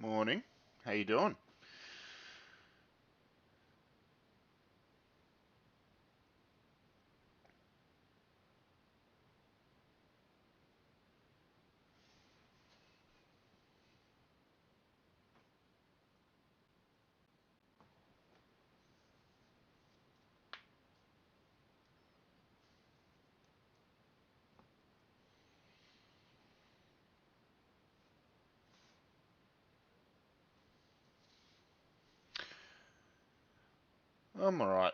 Morning. How you doing? I'm alright.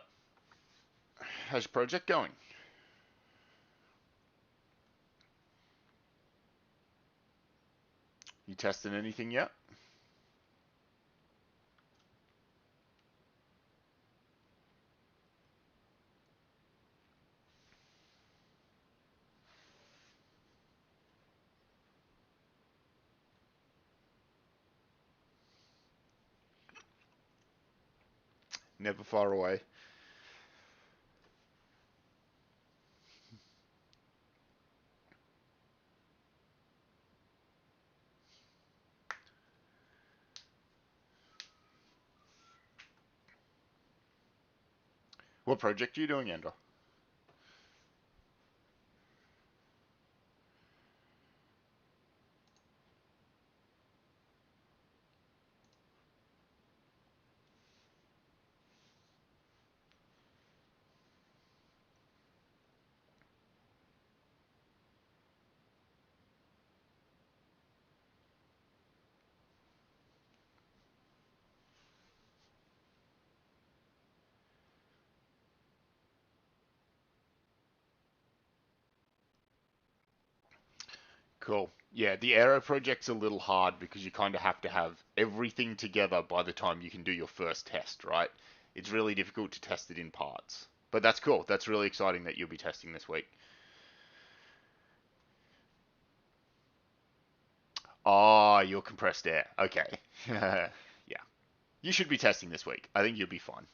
How's your project going? You testing anything yet? Never far away. What project are you doing, Ender? Cool. Yeah, the Aero project's a little hard because you kind of have to have everything together by the time you can do your first test, right? It's really difficult to test it in parts. But that's cool. That's really exciting that you'll be testing this week. Oh, your compressed air. Okay. Yeah. You should be testing this week. I think you'll be fine.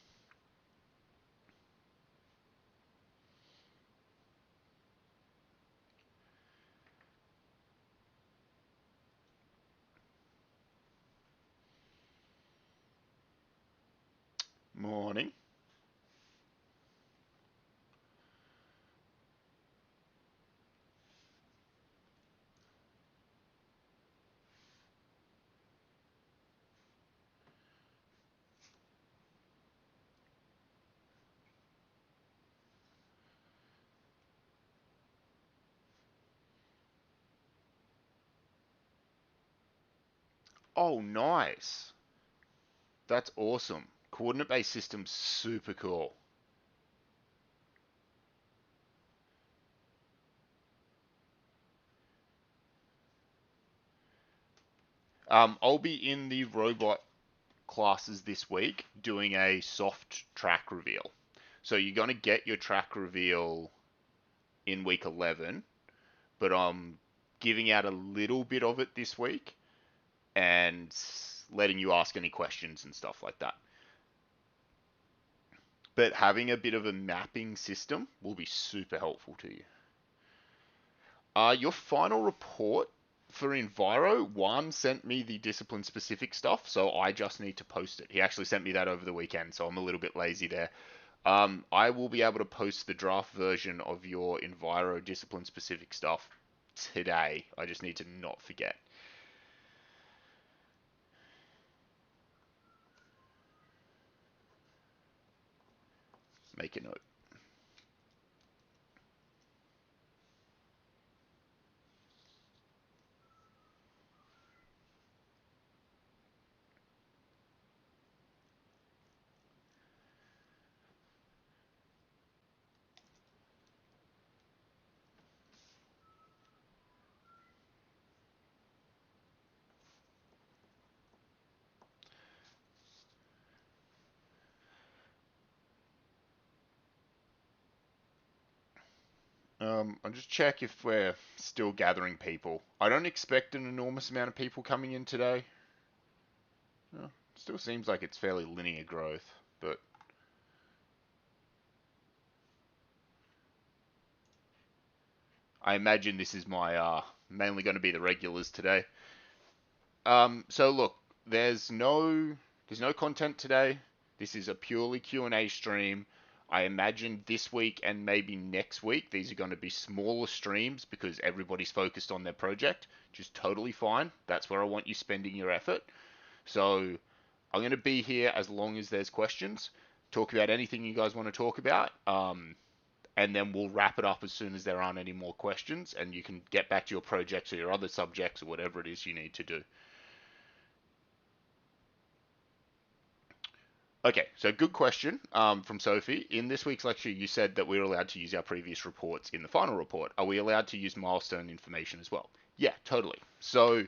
Morning. Oh, nice. That's awesome. Coordinate-based systems, super cool. I'll be in the robot classes this week doing a soft track reveal. So you're going to get your track reveal in week 11, but I'm giving out a little bit of it this week and letting you ask any questions and stuff like that. But having a bit of a mapping system will be super helpful to you. Your final report for Enviro, Juan sent me the discipline specific stuff, so I just need to post it. He actually sent me that over the weekend, so I'm a little bit lazy there. I will be able to post the draft version of your Enviro discipline specific stuff today. I just need to not forget. Make a note. I'll just check if we're still gathering people. I don't expect an enormous amount of people coming in today. Still seems like it's fairly linear growth, but I imagine this is my mainly going to be the regulars today. So look, there's no content today. This is a purely Q&A stream. I imagine this week and maybe next week these are going to be smaller streams because everybody's focused on their project, which is totally fine. That's where I want you spending your effort. So I'm going to be here as long as there's questions. Talk about anything you guys want to talk about. And then we'll wrap it up as soon as there aren't any more questions, and you can get back to your projects or your other subjects or whatever it is you need to do. Okay, so good question from Sophie. In this week's lecture, you said that we're allowed to use our previous reports in the final report. Are we allowed to use milestone information as well? Yeah, totally. So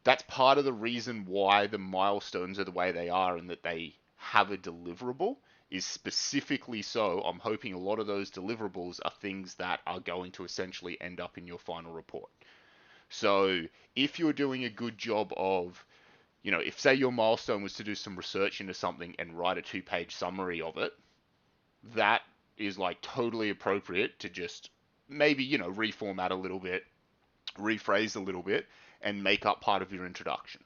that's part of the reason why the milestones are the way they are and that they have a deliverable is specifically so I'm hoping a lot of those deliverables are things that are going to essentially end up in your final report. So if you're doing a good job of, if say your milestone was to do some research into something and write a 2-page summary of it, that is like totally appropriate to just maybe, reformat a little bit, rephrase a little bit, and make up part of your introduction.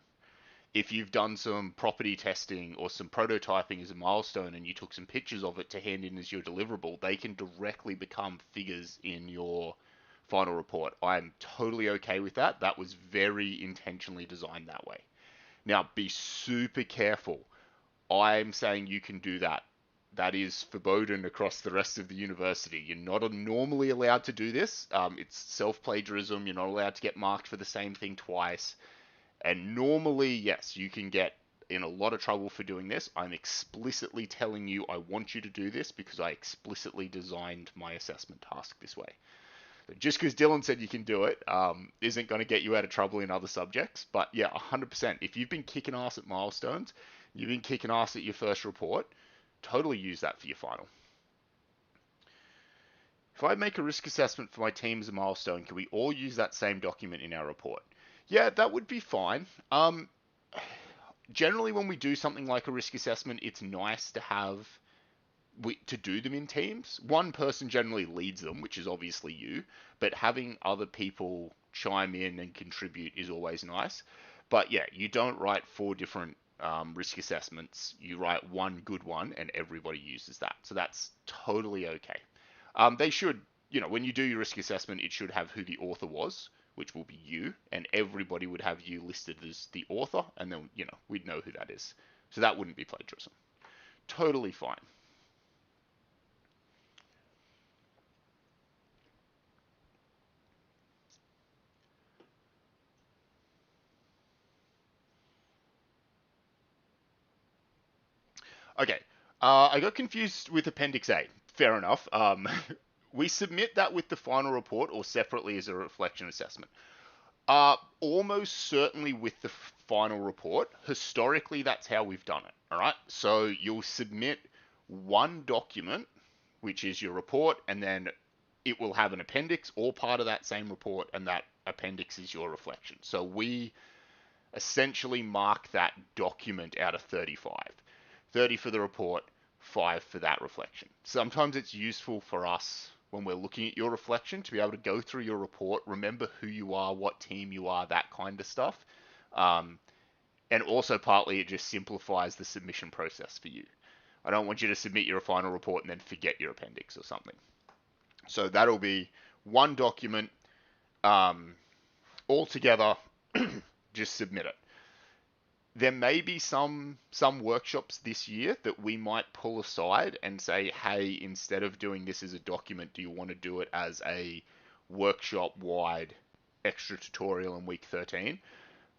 If you've done some property testing or some prototyping as a milestone and you took some pictures of it to hand in as your deliverable, they can directly become figures in your final report. I'm totally okay with that. That was very intentionally designed that way. Now, be super careful. I'm saying you can do that. That is forbidden across the rest of the university. You're not normally allowed to do this. It's self-plagiarism. You're not allowed to get marked for the same thing twice. And normally, yes, you can get in a lot of trouble for doing this. I'm explicitly telling you I want you to do this because I explicitly designed my assessment task this way. So just because Dylan said you can do it isn't going to get you out of trouble in other subjects. But yeah, 100%. If you've been kicking ass at milestones, you've been kicking ass at your first report, totally use that for your final. If I make a risk assessment for my team as a milestone, can we all use that same document in our report? Yeah, that would be fine. Generally, when we do something like a risk assessment, it's nice to have to do them in teams. One person generally leads them, which is obviously you, but having other people chime in and contribute is always nice. But yeah, you don't write 4 different risk assessments. You write one good one, and everybody uses that. So that's totally okay. They should, when you do your risk assessment, it should have who the author was, which will be you, and everybody would have you listed as the author, and then, we'd know who that is. So that wouldn't be plagiarism. Totally fine. Okay. I got confused with Appendix A. Fair enough. We submit that with the final report or separately as a reflection assessment. Almost certainly with the final report. Historically, that's how we've done it. All right. So you'll submit one document, which is your report, and then it will have an appendix or part of that same report, and that appendix is your reflection. So we essentially mark that document out of 35. 30 for the report, 5 for that reflection. Sometimes it's useful for us when we're looking at your reflection to be able to go through your report, remember who you are, what team you are, that kind of stuff. And also partly it just simplifies the submission process for you. I don't want you to submit your final report and then forget your appendix or something. So that'll be one document all together, just submit it. There may be some workshops this year that we might pull aside and say, hey, instead of doing this as a document, do you want to do it as a workshop-wide extra tutorial in week 13?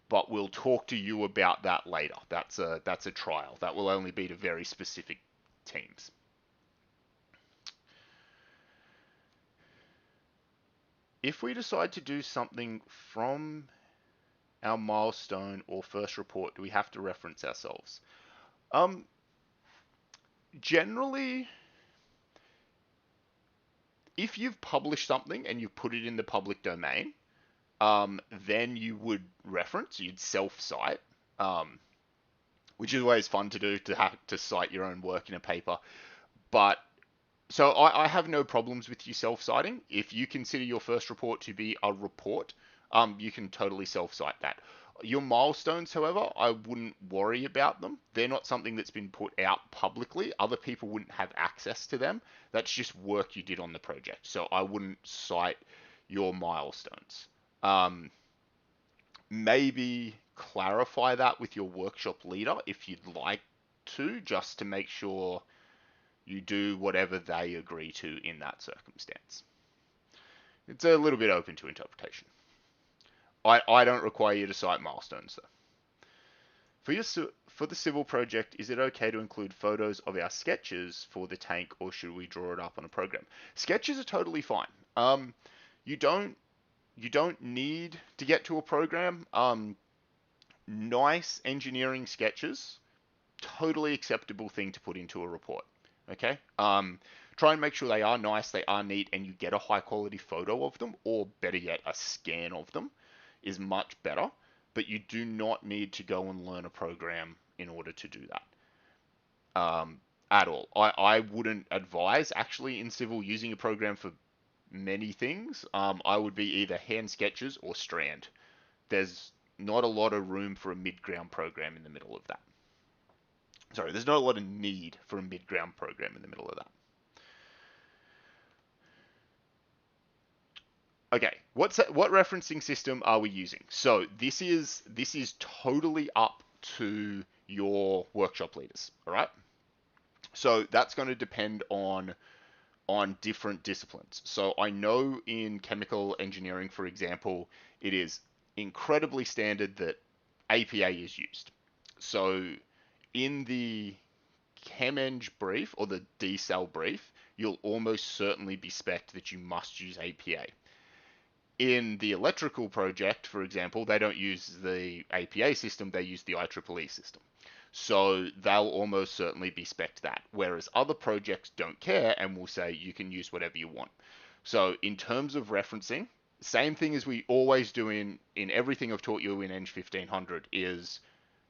But we'll talk to you about that later. That's a trial. That will only be to very specific teams. If we decide to do something from our milestone or first report, do we have to reference ourselves? Generally, if you've published something and you put it in the public domain, then you would reference, you'd self-cite, which is always fun to do, to have to cite your own work in a paper. But so I have no problems with you self-citing. If you consider your first report to be a report, you can totally self-cite that. Your milestones, however, I wouldn't worry about them. They're not something that's been put out publicly. Other people wouldn't have access to them. That's just work you did on the project. So I wouldn't cite your milestones. Um, Maybe clarify that with your workshop leader if you'd like to, just to make sure you do whatever they agree to in that circumstance. It's a little bit open to interpretation. I don't require you to cite milestones though. For the civil project, is it okay to include photos of our sketches for the tank, or should we draw it up on a program? Sketches are totally fine. You don't you don't need to get to a program. Nice engineering sketches, totally acceptable thing to put into a report. Okay. Try and make sure they are nice, they are neat, and you get a high quality photo of them, or better yet, a scan of them is much better. But you do not need to go and learn a program in order to do that at all. I wouldn't advise actually in civil using a program for many things. I would be either hand sketches or strand. There's not a lot of room for a mid-ground program in the middle of that. Sorry, there's not a lot of need for a mid-ground program in the middle of that. Okay, what referencing system are we using? So this is totally up to your workshop leaders. All right. So that's going to depend on different disciplines. So I know in chemical engineering, for example, it is incredibly standard that APA is used. So in the ChemEng brief or the DCEL brief, you'll almost certainly be spec'd that you must use APA. In the electrical project, for example, they don't use the APA system, they use the IEEE system. So they'll almost certainly be spec'd that. Whereas other projects don't care and will say you can use whatever you want. So in terms of referencing, same thing as we always do in everything I've taught you in Eng 1500 is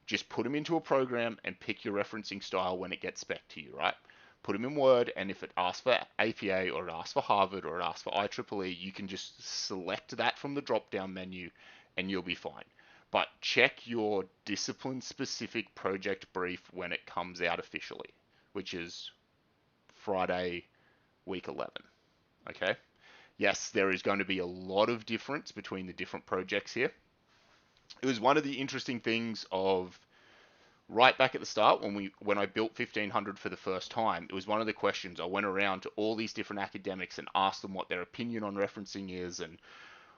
just put them into a program and pick your referencing style when it gets spec to you, right? Put them in Word, and if it asks for APA or it asks for Harvard or it asks for IEEE, you can just select that from the drop-down menu and you'll be fine. But check your discipline-specific project brief when it comes out officially, which is Friday, week 11. Okay? Yes, there is going to be a lot of difference between the different projects here. It was one of the interesting things of right back at the start when I built 1500 for the first time. It was one of the questions. I went around to all these different academics and asked them what their opinion on referencing is and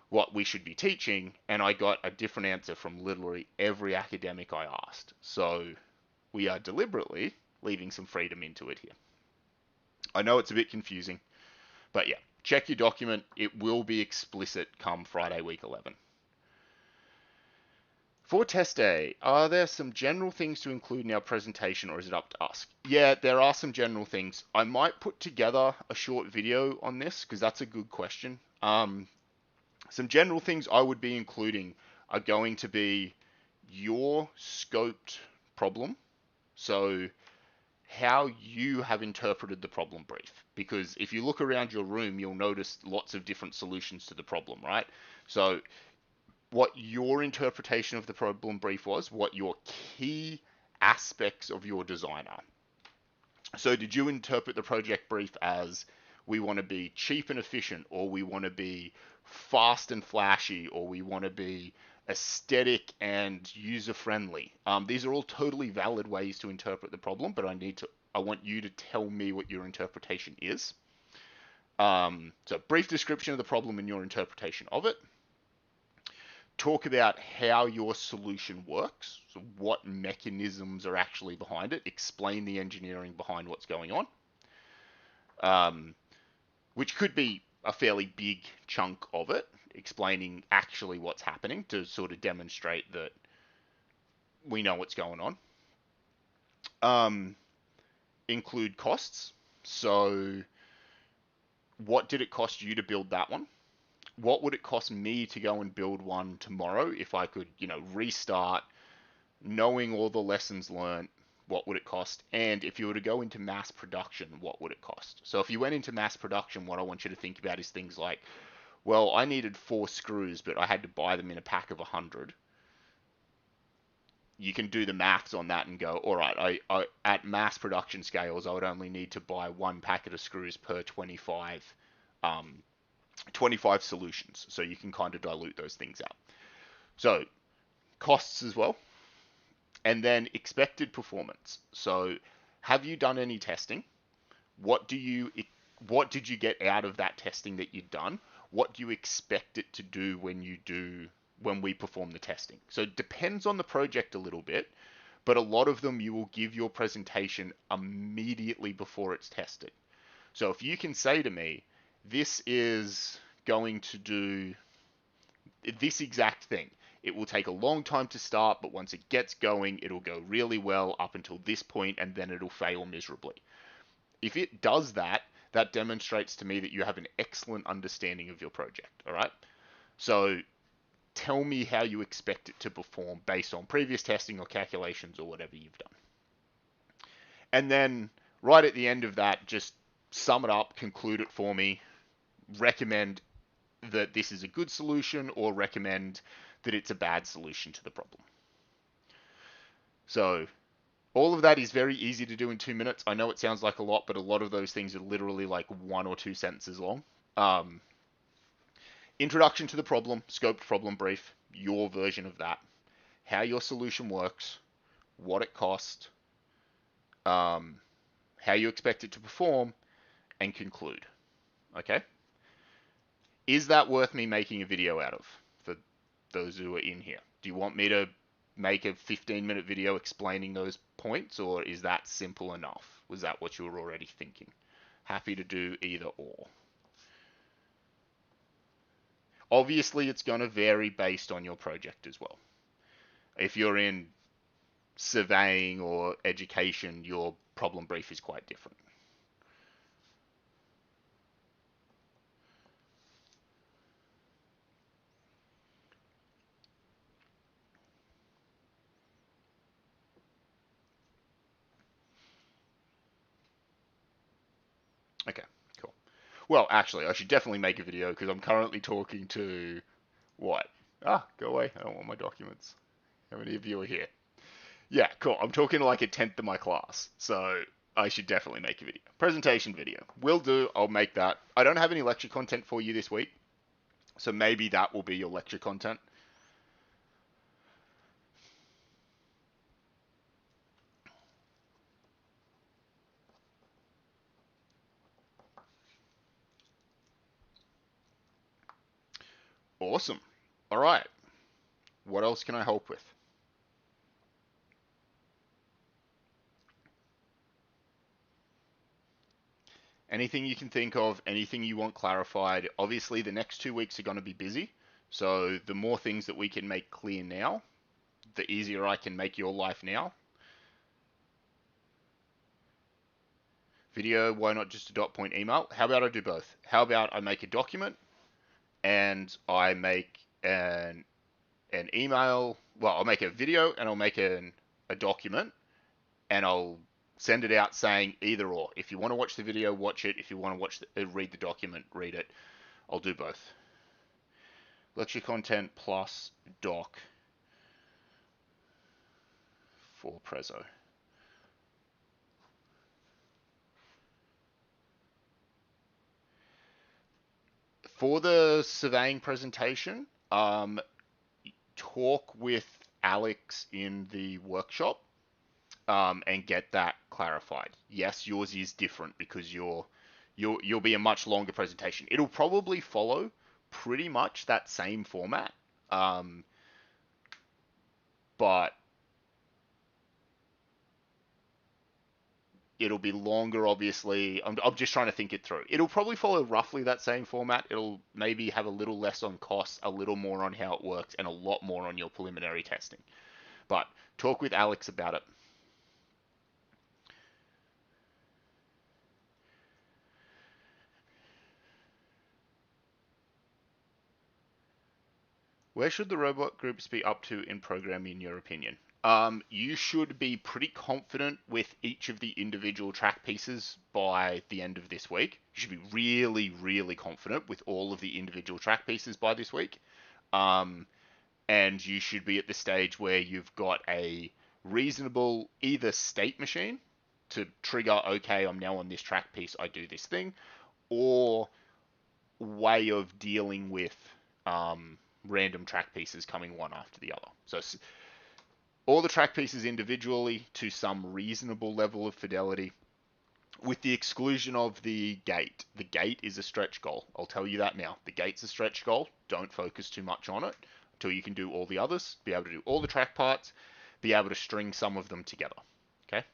what we should be teaching, and I got a different answer from literally every academic I asked. So we are deliberately leaving some freedom into it here. I know it's a bit confusing, but yeah, check your document. It will be explicit come Friday, week 11. For test day, are there some general things to include in our presentation, or is it up to us? Yeah, there are some general things. I might put together a short video on this because that's a good question. Some general things I would be including are going to be your scoped problem. So how you have interpreted the problem brief. Because if you look around your room, you'll notice lots of different solutions to the problem, right? So what your interpretation of the problem brief was, what your key aspects of your design are. So did you interpret the project brief as we want to be cheap and efficient, or we want to be fast and flashy, or we want to be aesthetic and user friendly? These are all totally valid ways to interpret the problem, but I want you to tell me what your interpretation is. So brief description of the problem and your interpretation of it. Talk about how your solution works, so what mechanisms are actually behind it. Explain the engineering behind what's going on, which could be a fairly big chunk of it, explaining actually what's happening to sort of demonstrate that we know what's going on. Include costs. So what did it cost you to build that one? What would it cost me to go and build one tomorrow if I could, restart, knowing all the lessons learned, what would it cost? And if you were to go into mass production, what would it cost? So if you went into mass production, what I want you to think about is things like, well, I needed 4 screws, but I had to buy them in a pack of 100. you can do the maths on that and go, all right, at mass production scales, I would only need to buy one packet of screws per um, 25 solutions. So you can kind of dilute those things out. So costs as well, and then expected performance. So have you done any testing? What do you what did you get out of that testing that you'd done? What do you expect it to do when we perform the testing? So it depends on the project a little bit, but a lot of them you will give your presentation immediately before it's tested. So if you can say to me, this is going to do this exact thing. It will take a long time to start, but once it gets going, it'll go really well up until this point, and then it'll fail miserably. If it does that, that demonstrates to me that you have an excellent understanding of your project. All right. So tell me how you expect it to perform based on previous testing or calculations or whatever you've done. And then right at the end of that, just sum it up, conclude it for me, recommend that this is a good solution or recommend that it's a bad solution to the problem. So all of that is very easy to do in 2 minutes. I know it sounds like a lot, but a lot of those things are literally like 1 or 2 sentences long. Introduction to the problem, scoped problem brief, your version of that, how your solution works, what it costs, how you expect it to perform, and conclude. Okay? Is that worth me making a video out of for those who are in here? Do you want me to make a 15-minute video explaining those points, or is that simple enough? Was that what you were already thinking? Happy to do either or. Obviously, it's going to vary based on your project as well. If you're in surveying or education, your problem brief is quite different. Okay, cool. Well, actually, I should definitely make a video because I'm currently talking to what? Ah, go away. I don't want my documents. How many of you are here? Yeah, cool. I'm talking to like a tenth of my class, so I should definitely make a video. Presentation video. Will do. I'll make that. I don't have any lecture content for you this week, so maybe that will be your lecture content. Awesome. All right. What else can I help with? Anything you can think of, anything you want clarified. Obviously, the next 2 weeks are going to be busy, so the more things that we can make clear now, the easier I can make your life now. Video, why not just a dot point email? How about I do both? How about I make a document and I make an email? Well, I'll make a video and I'll make a document and I'll send it out saying either or. If you want to watch the video, watch it. If you want to read the document, read it. I'll do both. Lecture content plus doc for Prezzo. For the surveying presentation, talk with Alex in the workshop and get that clarified. Yes, yours is different because you'll be a much longer presentation. It'll probably follow pretty much that same format, but it'll be longer, obviously. I'm just trying to think it through. It'll probably follow roughly that same format. It'll maybe have a little less on costs, a little more on how it works, and a lot more on your preliminary testing. But talk with Alex about it. Where should the robot groups be up to in programming, in your opinion? You should be pretty confident with each of the individual track pieces by the end of this week. You should be really, really confident with all of the individual track pieces by this week. And you should be at the stage where you've got a reasonable either state machine to trigger, okay, I'm now on this track piece, I do this thing, or way of dealing with random track pieces coming one after the other. So all the track pieces individually to some reasonable level of fidelity, with the exclusion of the gate. The gate is a stretch goal. I'll tell you that now. The gate's a stretch goal. Don't focus too much on it until you can do all the others, be able to do all the track parts, be able to string some of them together. Okay?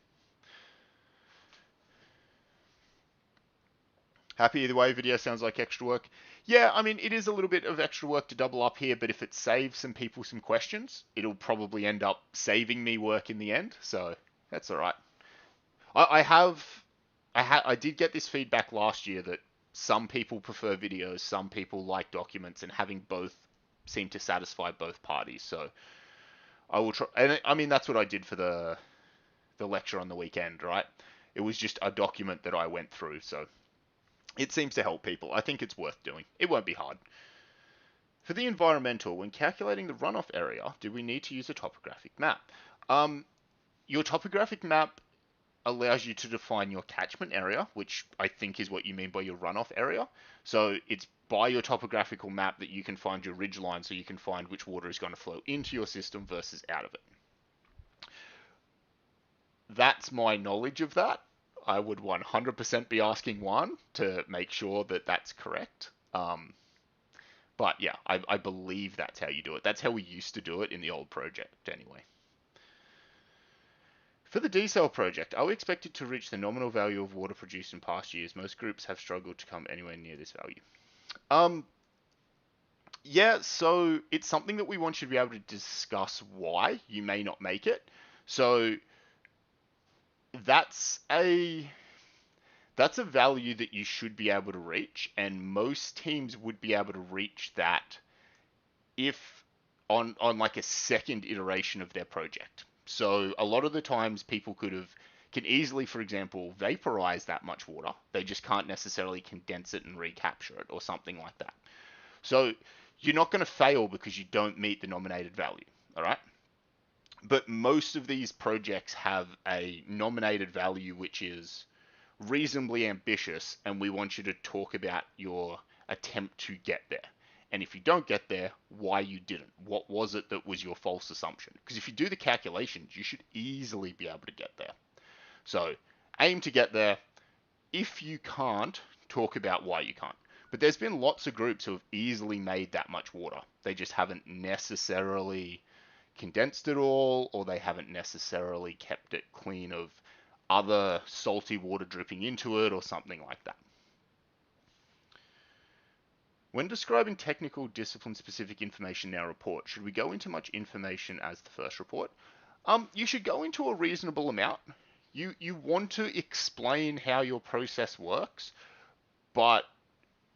Happy either way, video sounds like extra work. Yeah, I mean, it is a little bit of extra work to double up here, but if it saves some people some questions, it'll probably end up saving me work in the end, so that's all right. I have, I did get this feedback last year that some people prefer videos, some people like documents, and having both seem to satisfy both parties. So I will try, and I mean, that's what I did for the lecture on the weekend, right? It was just a document that I went through, so it seems to help people. I think it's worth doing. It won't be hard. For the environmental, when calculating the runoff area, do we need to use a topographic map? Your topographic map allows you to define your catchment area, which I think is what you mean by your runoff area. So it's by your topographical map that you can find your ridge line, so you can find which water is going to flow into your system versus out of it. That's my knowledge of that. I would 100% be asking one to make sure that that's correct. But yeah, I believe that's how you do it. That's how we used to do it in the old project anyway. For the desal project, are we expected to reach the nominal value of water produced in past years? Most groups have struggled to come anywhere near this value. Yeah, so it's something that we want you to be able to discuss why you may not make it. So that's a value that you should be able to reach, and most teams would be able to reach that if on like a second iteration of their project. So a lot of the times people can easily, for example, vaporize that much water. They just can't necessarily condense it and recapture it or something like that. So you're not going to fail because you don't meet the nominated value, all right? But most of these projects have a nominated value which is reasonably ambitious, and we want you to talk about your attempt to get there. And if you don't get there, why you didn't. What was it that was your false assumption? Because if you do the calculations, you should easily be able to get there. So aim to get there. If you can't, talk about why you can't. But there's been lots of groups who have easily made that much water. They just haven't necessarily condensed it all, or they haven't necessarily kept it clean of other salty water dripping into it or something like that. When describing technical discipline specific information in our report, should we go into much information as the first report? You should go into a reasonable amount. You want to explain how your process works, but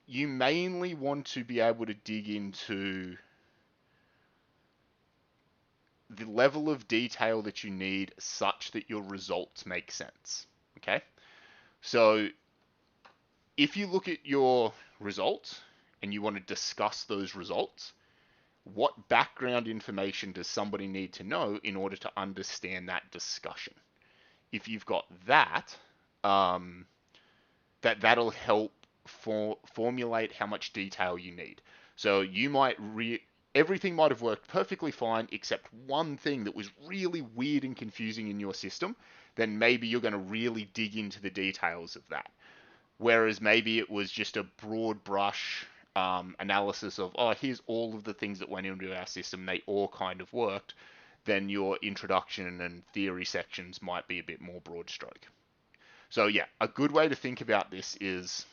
you mainly want to be able to dig into the level of detail that you need such that your results make sense. Okay? So if you look at your results and you want to discuss those results, what background information does somebody need to know in order to understand that discussion? If you've got that, that'll help formulate how much detail you need. So you might everything might have worked perfectly fine except one thing that was really weird and confusing in your system. Then maybe you're going to really dig into the details of that. Whereas maybe it was just a broad brush analysis of, oh, here's all of the things that went into our system, they all kind of worked, then your introduction and theory sections might be a bit more broad stroke. So yeah, a good way to think about this is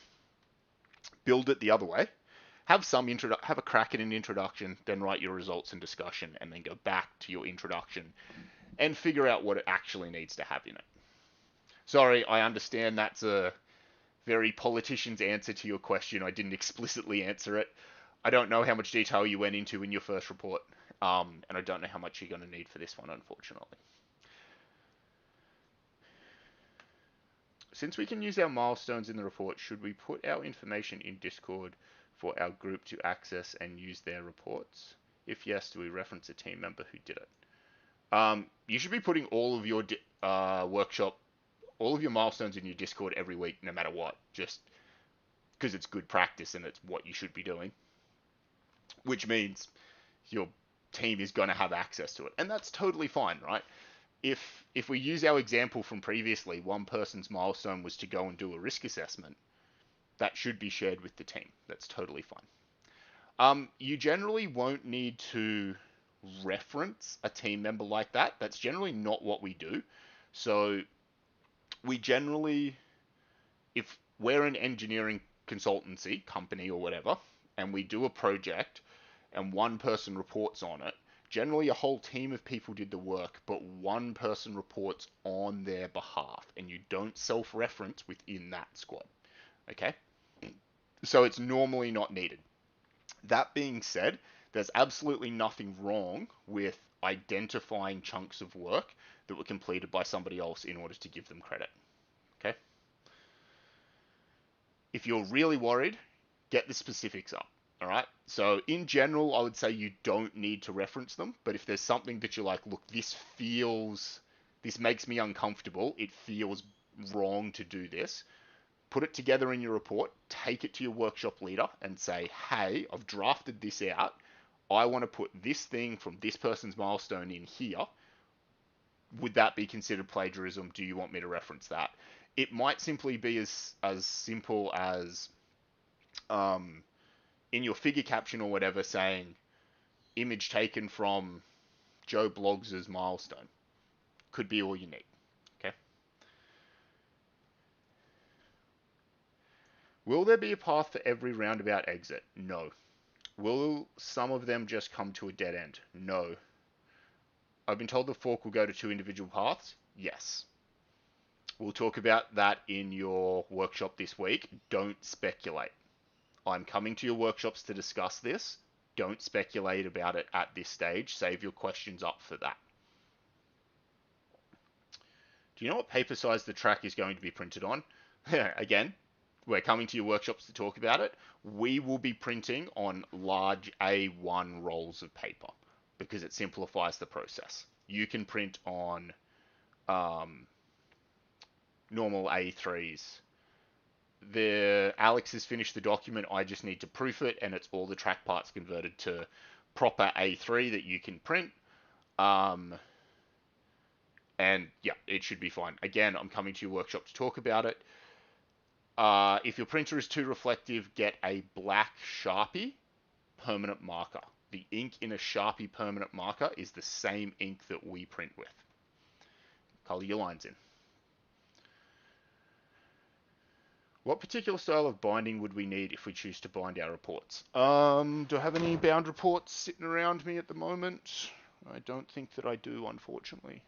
build it the other way. Have have a crack at an introduction, then write your results and discussion, and then go back to your introduction and figure out what it actually needs to have in it. Sorry, I understand that's a very politician's answer to your question. I didn't explicitly answer it. I don't know how much detail you went into in your first report, and I don't know how much you're going to need for this one, unfortunately. Since we can use our milestones in the report, should we put our information in Discord for our group to access and use their reports? If yes, do we reference a team member who did it? You should be putting all of your workshop, all of your milestones in your Discord every week, no matter what, just because it's good practice and it's what you should be doing, which means your team is going to have access to it, and that's totally fine, right? If we use our example from previously, one person's milestone was to go and do a risk assessment, that should be shared with the team. That's totally fine. You generally won't need to reference a team member like that. That's generally not what we do. So we generally, if we're an engineering consultancy company or whatever, and we do a project and one person reports on it, generally a whole team of people did the work, but one person reports on their behalf, and you don't self-reference within that squad. Okay? So it's normally not needed. That being said, there's absolutely nothing wrong with identifying chunks of work that were completed by somebody else in order to give them credit. Okay? If you're really worried, get the specifics up. All right. So in general, I would say you don't need to reference them. But if there's something that you're like, look, this makes me uncomfortable. It feels wrong to do this. Put it together in your report. Take it to your workshop leader and say, hey, I've drafted this out. I want to put this thing from this person's milestone in here. Would that be considered plagiarism? Do you want me to reference that? It might simply be as simple as in your figure caption or whatever saying image taken from Joe Bloggs' milestone. Could be all you need. Okay. Will there be a path for every roundabout exit? No. Will some of them just come to a dead end? No. I've been told the fork will go to two individual paths? Yes. We'll talk about that in your workshop this week. Don't speculate. I'm coming to your workshops to discuss this. Don't speculate about it at this stage. Save your questions up for that. Do you know what paper size the track is going to be printed on? Again, we're coming to your workshops to talk about it. We will be printing on large A1 rolls of paper because it simplifies the process. You can print on normal A3s. Alex has finished the document. I just need to proof it, and it's all the track parts converted to proper A3 that you can print. And yeah, it should be fine. Again, I'm coming to your workshop to talk about it. If your printer is too reflective, get a black Sharpie permanent marker. The ink in a Sharpie permanent marker is the same ink that we print with. Color your lines in. What particular style of binding would we need if we choose to bind our reports? Do I have any bound reports sitting around me at the moment? I don't think that I do, unfortunately.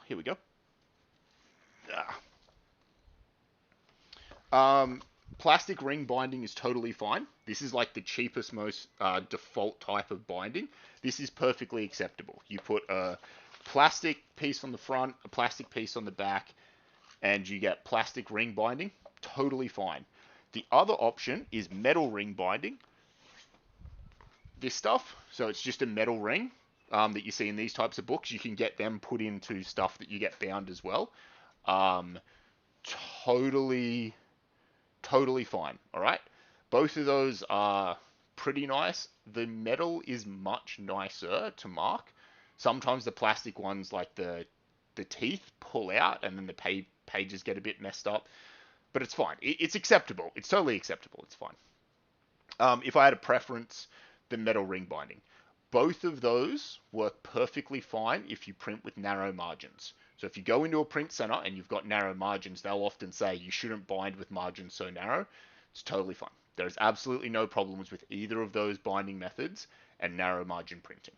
Here we go. Plastic ring binding is totally fine. This is like the cheapest, most default type of binding. This is perfectly acceptable. You put a plastic piece on the front, a plastic piece on the back, and you get plastic ring binding. Totally fine. The other option is metal ring binding. This stuff, so it's just a metal ring that you see in these types of books. You can get them put into stuff that you get bound as well. Totally fine. All right. Both of those are pretty nice. The metal is much nicer to mark. Sometimes the plastic ones, like the teeth, pull out and then the pages get a bit messed up. But it's fine. It's acceptable. It's totally acceptable. It's fine. If I had a preference, the metal ring binding. Both of those work perfectly fine if you print with narrow margins. So if you go into a print center and you've got narrow margins, they'll often say you shouldn't bind with margins so narrow. It's totally fine. There's absolutely no problems with either of those binding methods and narrow margin printing.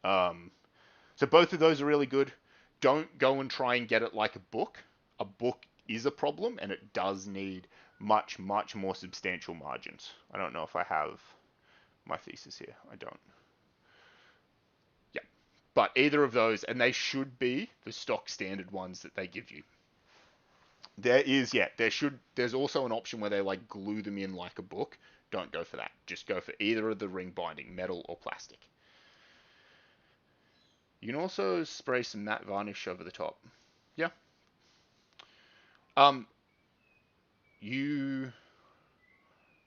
So both of those are really good. Don't go and try and get it like a book. A book is a problem and it does need much, much more substantial margins. I don't know if I have my thesis here. I don't. Yeah. But either of those, and they should be the stock standard ones that they give you. There's also an option where they like glue them in like a book. Don't go for that. Just go for either of the ring binding, metal or plastic. You can also spray some matte varnish over the top. Yeah. Um, you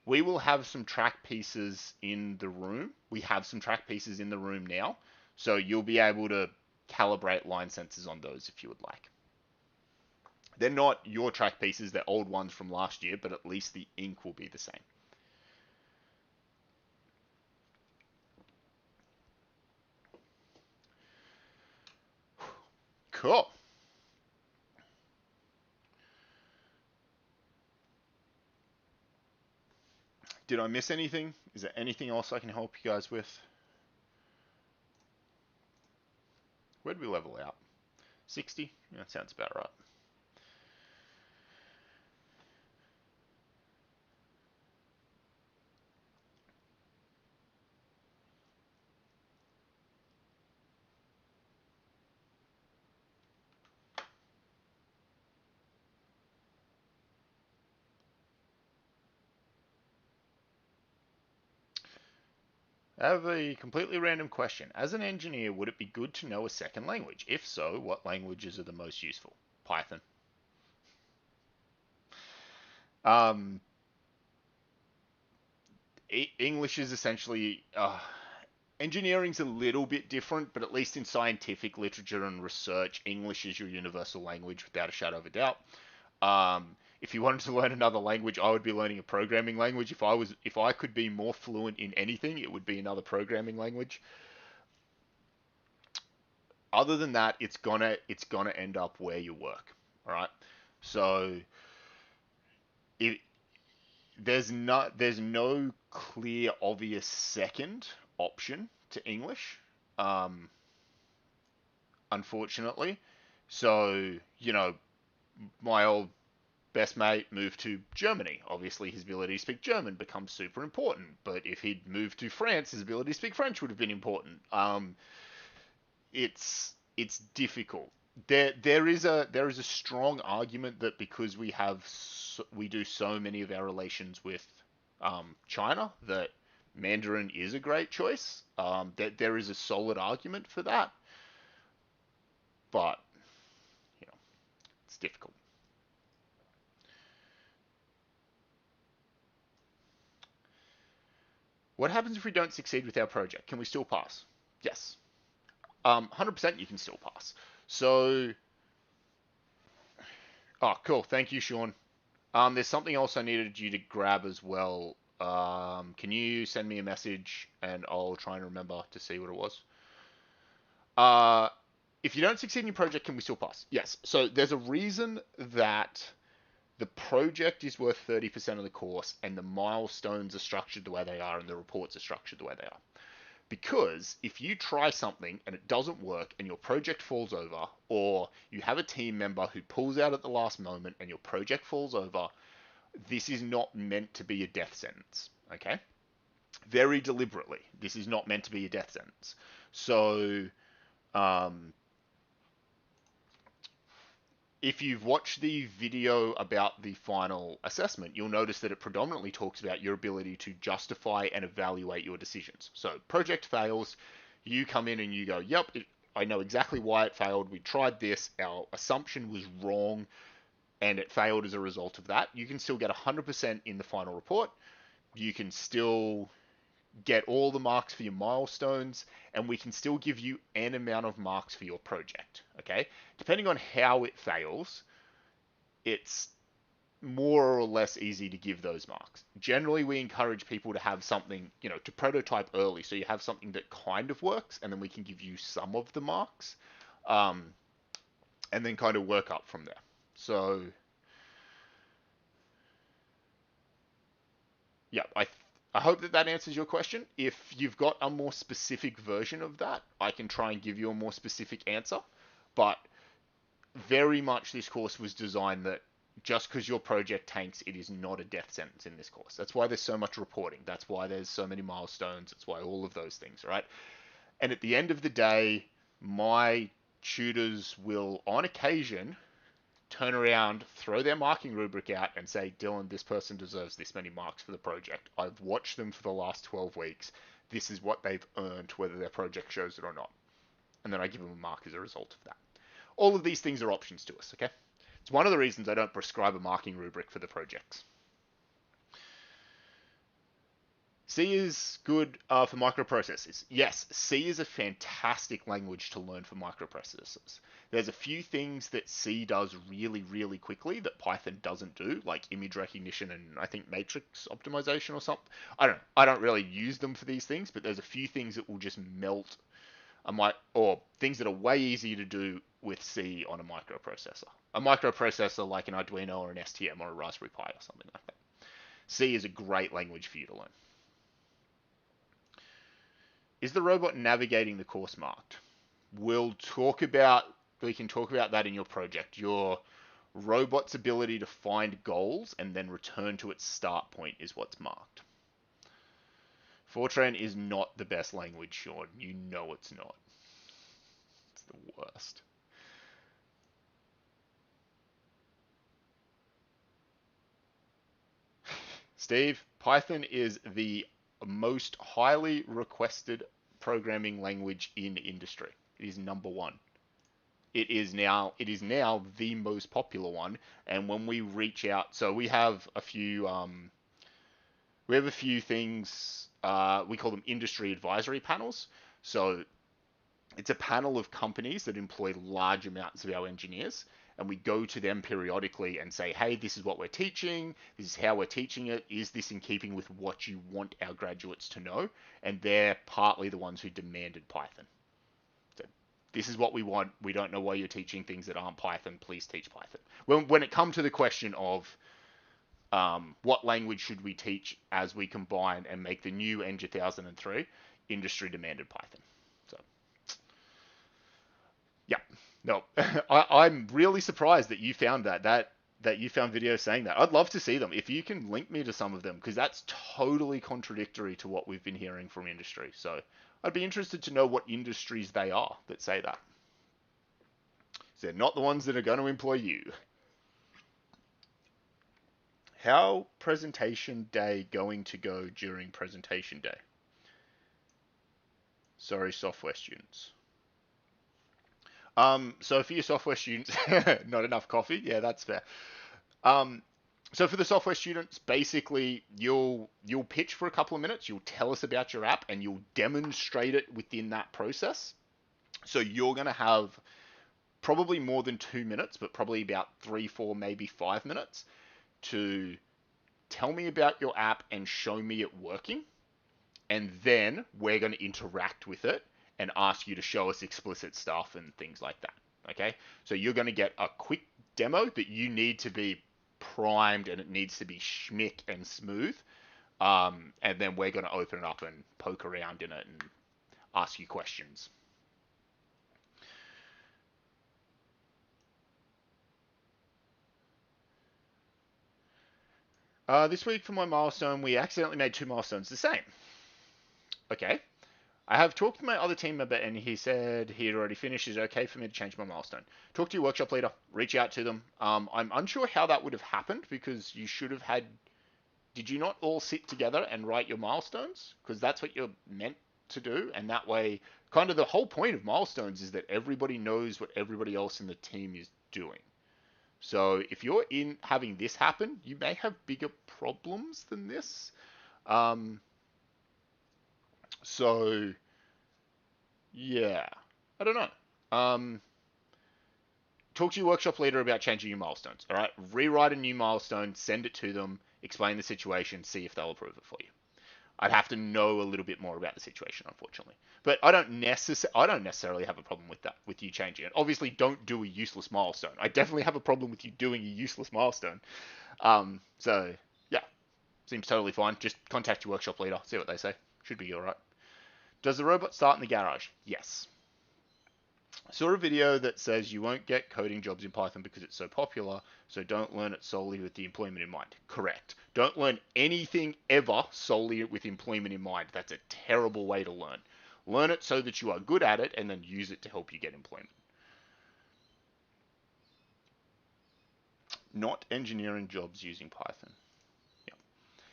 we will have some track pieces in the room. We have some track pieces in the room now, so you'll be able to calibrate line sensors on those if you would like. They're not your track pieces, they're old ones from last year, but at least the ink will be the same. Cool. Did I miss anything? Is there anything else I can help you guys with? Where did we level out? 60? Yeah, that sounds about right. I have a completely random question. As an engineer, would it be good to know a second language? If so, what languages are the most useful? Python. Um, English is essentially engineering's a little bit different, but at least in scientific literature and research, English is your universal language without a shadow of a doubt. If you wanted to learn another language, I would be learning a programming language. If I could be more fluent in anything, it would be another programming language. Other than that, it's gonna end up where you work. All right. So it, there's no clear obvious second option to English, um, unfortunately. So my old best mate moved to Germany. Obviously, his ability to speak German becomes super important. But if he'd moved to France, his ability to speak French would have been important. It's difficult. There is a strong argument that because we do so many of our relations with China, that Mandarin is a great choice. That there is a solid argument for that, but you know it's difficult. What happens if we don't succeed with our project? Can we still pass? Yes. 100% you can still pass. So, oh, cool. Thank you, Sean. There's something else I needed you to grab as well. Can you send me a message and I'll try and remember to see what it was? Uh, if you don't succeed in your project, can we still pass? Yes. So there's a reason that the project is worth 30% of the course and the milestones are structured the way they are and the reports are structured the way they are. Because if you try something and it doesn't work and your project falls over, or you have a team member who pulls out at the last moment and your project falls over, this is not meant to be a death sentence. Okay? Very deliberately, this is not meant to be a death sentence. So, um, if you've watched the video about the final assessment, you'll notice that it predominantly talks about your ability to justify and evaluate your decisions. So, project fails, you come in and you go, yep, I know exactly why it failed. We tried this, our assumption was wrong, and it failed as a result of that. You can still get 100% in the final report. You can still get all the marks for your milestones, and we can still give you an amount of marks for your project. Okay? Depending on how it fails, it's more or less easy to give those marks. Generally, we encourage people to have something, to prototype early, so you have something that kind of works, and then we can give you some of the marks, um, and then kind of work up from there. So, yeah, I hope that answers your question. If you've got a more specific version of that, I can try and give you a more specific answer. But very much this course was designed that just because your project tanks, it is not a death sentence in this course. That's why there's so much reporting. That's why there's so many milestones. That's why all of those things, right? And at the end of the day, my tutors will, on occasion, turn around, throw their marking rubric out, and say, Dylan, this person deserves this many marks for the project. I've watched them for the last 12 weeks. This is what they've earned, whether their project shows it or not. and then I give them a mark as a result of that. All of these things are options to us, okay? It's one of the reasons I don't prescribe a marking rubric for the projects. C is good for microprocessors. Yes, C is a fantastic language to learn for microprocessors. There's a few things that C does really, really quickly that Python doesn't do, like image recognition and I think matrix optimization or something. I don't really use them for these things, but there's a few things that will just melt or things that are way easier to do with C on a microprocessor. A microprocessor like an Arduino or an STM or a Raspberry Pi or something like that. C is a great language for you to learn. Is the robot navigating the course marked? We can talk about that in your project. Your robot's ability to find goals and then return to its start point is what's marked. Fortran is not the best language, Sean. You know it's not. It's the worst. Steve, Python is the most highly requested programming language in industry. It is number one. It is now the most popular one. And when we reach out, so we have a few things. We call them industry advisory panels. So it's a panel of companies that employ large amounts of our engineers, and we go to them periodically and say, hey, this is what we're teaching, this is how we're teaching it, is this in keeping with what you want our graduates to know? And they're partly the ones who demanded Python. So this is what we want. We don't know why you're teaching things that aren't Python. Please teach Python. When it comes to the question of what language should we teach as we combine and make the new Eng 1003, industry demanded Python. So yeah, no, I'm really surprised that you found that you found videos saying that. I'd love to see them. If you can link me to some of them, because that's totally contradictory to what we've been hearing from industry. So I'd be interested to know what industries they are that say that. So they're not the ones that are going to employ you. How presentation day going to go during presentation day? Sorry, software students. So for your software students, not enough coffee. Yeah, that's fair. So for the software students, basically you'll pitch for a couple of minutes, you'll tell us about your app, and you'll demonstrate it within that process. So you're going to have probably more than 2 minutes, but probably about 3, 4, maybe 5 minutes to tell me about your app and show me it working. And then we're going to interact with it and ask you to show us explicit stuff and things like that. Okay, so you're going to get a quick demo that you need to be primed, and it needs to be schmick and smooth. And then we're going to open it up and poke around in it and ask you questions. This week for my milestone, we accidentally made 2 milestones the same. Okay. I have talked to my other team member, and he said he had already finished. Is it okay for me to change my milestone? Talk to your workshop leader. Reach out to them. I'm unsure how that would have happened, because you should have had... Did you not all sit together and write your milestones? Because that's what you're meant to do. And that way, kind of the whole point of milestones is that everybody knows what everybody else in the team is doing. So if you're in having this happen, you may have bigger problems than this. So yeah, I don't know. Talk to your workshop leader about changing your milestones. All right, rewrite a new milestone, send it to them, explain the situation, see if they'll approve it for you. I'd have to know a little bit more about the situation, unfortunately. But I don't necessarily have a problem with that, with you changing it. Obviously, don't do a useless milestone. I definitely have a problem with you doing a useless milestone. So yeah, seems totally fine. Just contact your workshop leader, see what they say. Should be all right. Does the robot start in the garage? Yes. Saw a video that says you won't get coding jobs in Python because it's so popular, so don't learn it solely with the employment in mind. Correct. Don't learn anything ever solely with employment in mind. That's a terrible way to learn. Learn it so that you are good at it, and then use it to help you get employment. Not engineering jobs using Python.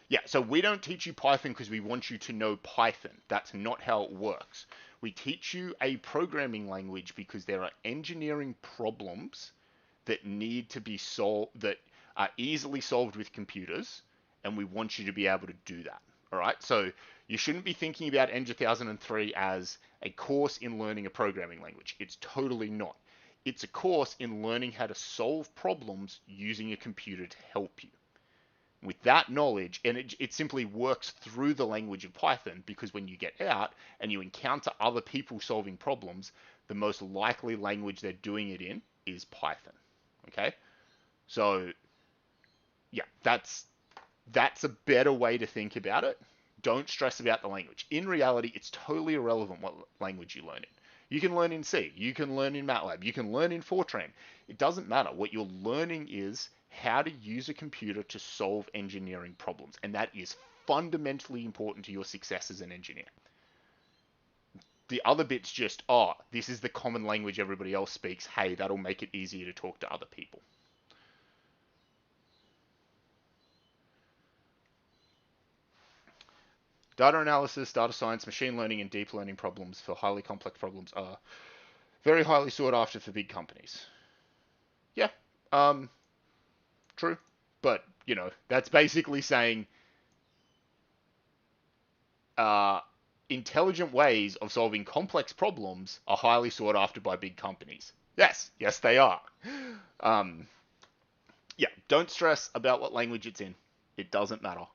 Yeah. Yeah, so we don't teach you Python because we want you to know Python. That's not how it works. We teach you a programming language because there are engineering problems that need to be solved, that are easily solved with computers, and we want you to be able to do that. All right, so you shouldn't be thinking about Eng 1003 as a course in learning a programming language. It's totally not. It's a course in learning how to solve problems using a computer to help you. With that knowledge, and it simply works through the language of Python, because when you get out and you encounter other people solving problems, the most likely language they're doing it in is Python. Okay, so yeah, that's a better way to think about it. Don't stress about the language. In reality, it's totally irrelevant what language you learn in. You can learn in C, you can learn in MATLAB, you can learn in Fortran. It doesn't matter. What you're learning is how to use a computer to solve engineering problems, and that is fundamentally important to your success as an engineer. The other bit's just, oh, this is the common language everybody else speaks. Hey, that'll make it easier to talk to other people. Data analysis, data science, machine learning, and deep learning problems for highly complex problems are very highly sought after for big companies. Yeah, true. But, that's basically saying uh, intelligent ways of solving complex problems are highly sought after by big companies. Yes, they are. Um, yeah, don't stress about what language it's in. It doesn't matter.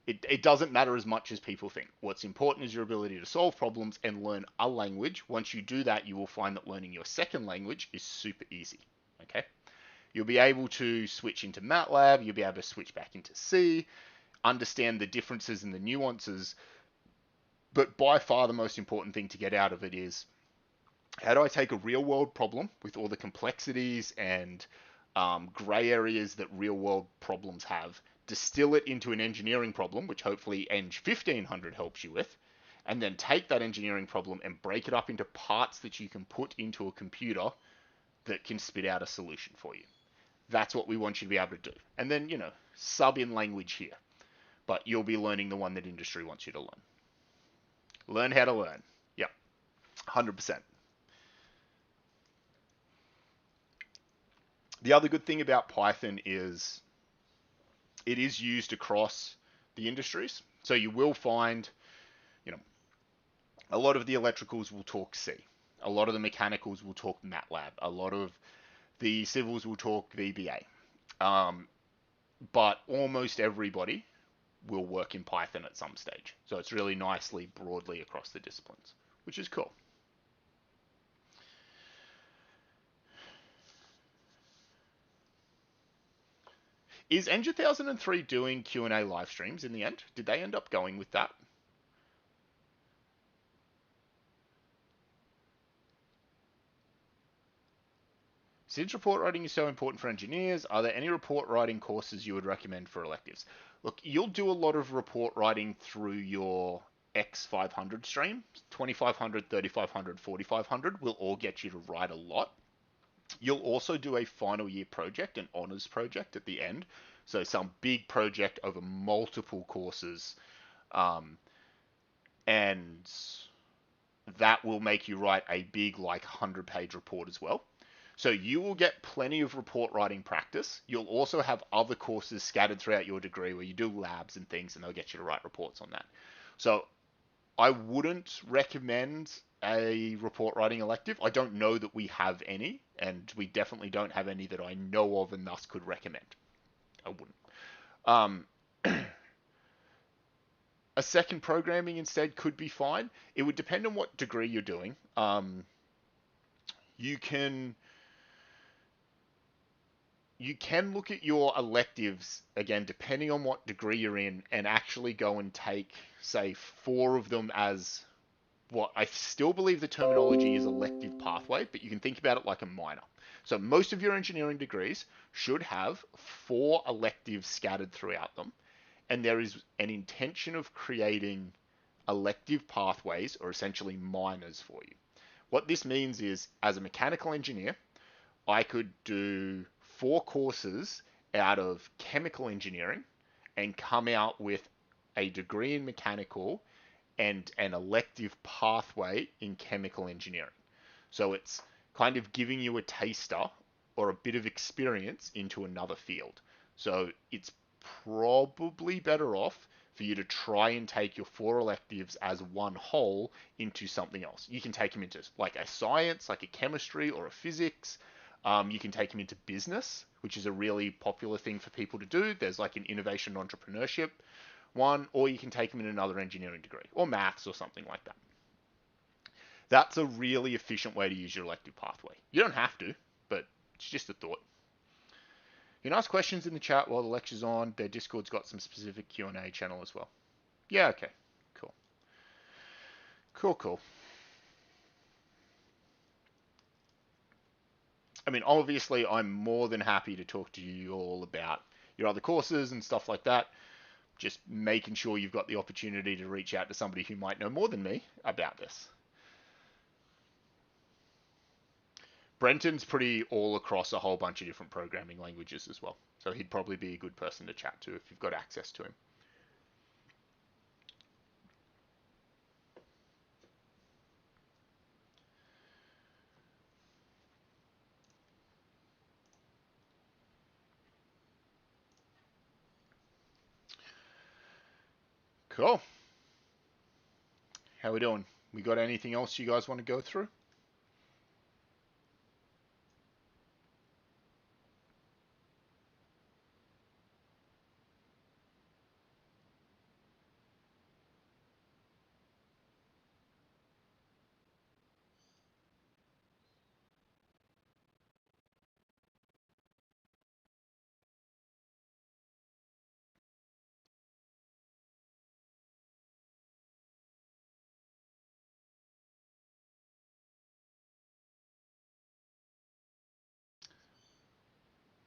It doesn't matter as much as people think. What's important is your ability to solve problems and learn a language. Once you do that, you will find that learning your second language is super easy. Okay? You'll be able to switch into MATLAB, you'll be able to switch back into C, understand the differences and the nuances. But by far the most important thing to get out of it is, how do I take a real world problem with all the complexities and gray areas that real world problems have, distill it into an engineering problem, which hopefully Eng 1500 helps you with, and then take that engineering problem and break it up into parts that you can put into a computer that can spit out a solution for you. That's what we want you to be able to do. And then, sub in language here, but you'll be learning the one that industry wants you to learn. Learn how to learn. Yep, 100%. The other good thing about Python is it is used across the industries. So you will find, you know, a lot of the electricals will talk C. A lot of the mechanicals will talk MATLAB. A lot of the civils will talk VBA. Um, but almost everybody will work in Python at some stage. So it's really nicely broadly across the disciplines, which is cool. Is Eng 1003 doing Q&A live streams in the end? Did they end up going with that? Since report writing is so important for engineers, are there any report writing courses you would recommend for electives? Look, you'll do a lot of report writing through your X500 stream. 2500, 3500, 4500 will all get you to write a lot. You'll also do a final year project, an honors project at the end. So some big project over multiple courses. And that will make you write a big, like, 100-page report as well. So you will get plenty of report writing practice. You'll also have other courses scattered throughout your degree where you do labs and things, and they'll get you to write reports on that. So I wouldn't recommend a report writing elective. I don't know that we have any, and we definitely don't have any that I know of and thus could recommend. I wouldn't. Um, a second programming instead could be fine. It would depend on what degree you're doing. You can look at your electives again, depending on what degree you're in, and actually go and take, say, 4 of them as what I still believe the terminology is elective pathway, but you can think about it like a minor. So most of your engineering degrees should have 4 electives scattered throughout them, and there is an intention of creating elective pathways, or essentially minors, for you. What this means is, as a mechanical engineer, I could do 4 courses out of chemical engineering and come out with a degree in mechanical and an elective pathway in chemical engineering. So it's kind of giving you a taster or a bit of experience into another field. So it's probably better off for you to try and take your four electives as one whole into something else. You can take them into like a science, like a chemistry or a physics. You can take them into business, which is a really popular thing for people to do. There's like an innovation entrepreneurship one, or you can take them in another engineering degree or maths or something like that. That's a really efficient way to use your elective pathway. You don't have to, but it's just a thought. You can ask questions in the chat while the lecture's on. Their Discord's got some specific Q&A channel as well. Yeah, okay. Cool. Cool, cool. I mean, obviously, I'm more than happy to talk to you all about your other courses and stuff like that. Just making sure you've got the opportunity to reach out to somebody who might know more than me about this. Brenton's pretty all across a whole bunch of different programming languages as well. So he'd probably be a good person to chat to if you've got access to him. Cool. How we doing? We got anything else you guys want to go through?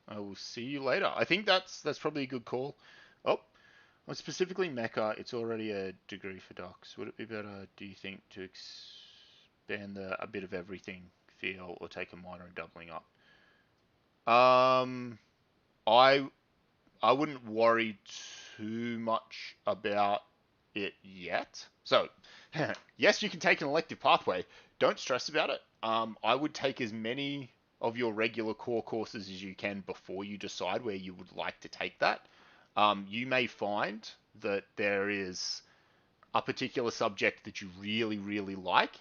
I will see you later. I think that's probably a good call. Oh, well, specifically Mecha, it's already a degree for docs. Would it be better, do you think, to expand the a bit of everything feel or take a minor and doubling up? Um, I I wouldn't worry too much about it yet. So, yes, you can take an elective pathway. Don't stress about it. I would take as many of your regular core courses as you can before you decide where you would like to take that. You may find that there is a particular subject that you really, really like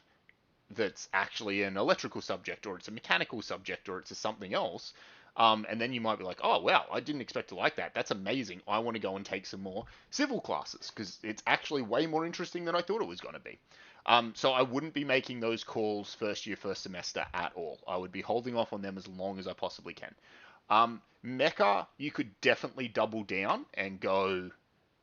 that's actually an electrical subject, or it's a mechanical subject, or it's a something else. And then you might be like, oh, wow, I didn't expect to like that. That's amazing. I want to go and take some more civil classes because it's actually way more interesting than I thought it was going to be. So I wouldn't be making those calls first year, first semester at all. I would be holding off on them as long as I possibly can. Mecha, you could definitely double down and go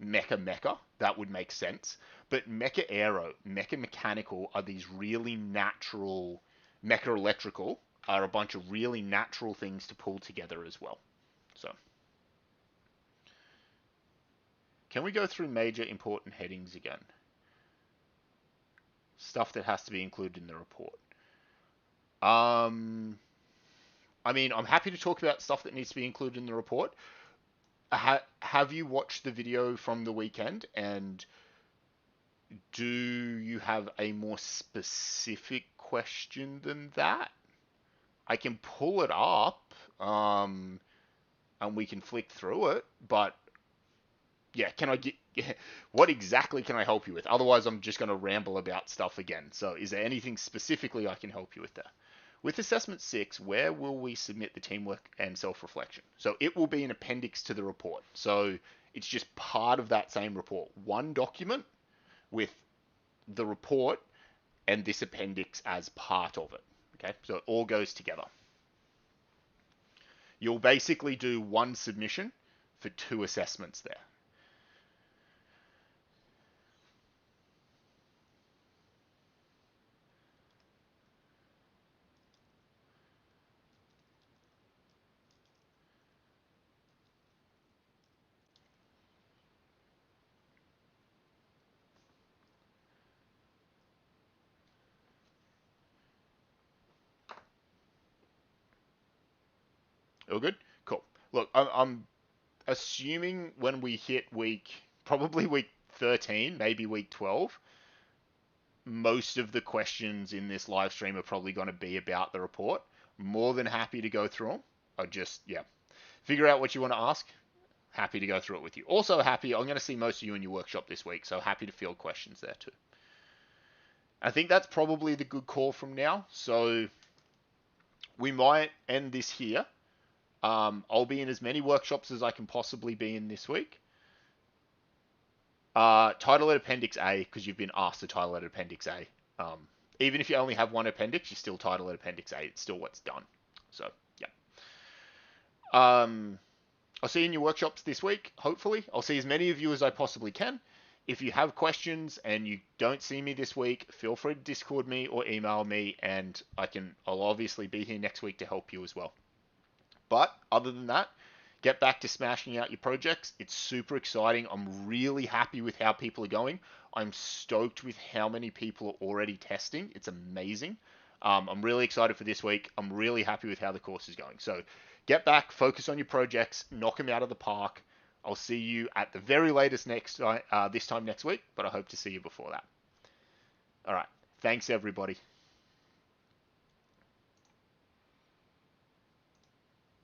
mecha. That would make sense. But mecha aero, mecha mechanical are these really natural, mecha electrical are a bunch of really natural things to pull together as well. So, can we go through major important headings again? Stuff that has to be included in the report. Um, I mean, I'm happy to talk about stuff that needs to be included in the report. Have you watched the video from the weekend, and do you have a more specific question than that? I can pull it up, and we can flick through it. But yeah, can I get what exactly can I help you with? Otherwise, I'm just going to ramble about stuff again. So, is there anything specifically I can help you with there? With assessment 6, where will we submit the teamwork and self-reflection? So it will be an appendix to the report. So it's just part of that same report. One document with the report and this appendix as part of it. Okay, so it all goes together. You'll basically do one submission for two assessments there. All good? Cool. Look, I'm assuming when we hit probably week 13, maybe week 12, most of the questions in this live stream are probably going to be about the report. More than happy to go through them. I just, yeah, figure out what you want to ask. Happy to go through it with you. Also happy, I'm going to see most of you in your workshop this week, so happy to field questions there too. I think that's probably the good call from now. So we might end this here. I'll be in as many workshops as I can possibly be in this week. Title at Appendix A, because you've been asked to title at Appendix A. Even if you only have one appendix, you still title at Appendix A. It's still what's done. So, yeah. I'll see you in your workshops this week, hopefully. I'll see as many of you as I possibly can. If you have questions and you don't see me this week, feel free to Discord me or email me, and I'll obviously be here next week to help you as well. But other than that, get back to smashing out your projects. It's super exciting. I'm really happy with how people are going. I'm stoked with how many people are already testing. It's amazing. I'm really excited for this week. I'm really happy with how the course is going. So get back, focus on your projects, knock them out of the park. I'll see you at the very latest this time next week, but I hope to see you before that. All right. Thanks, everybody.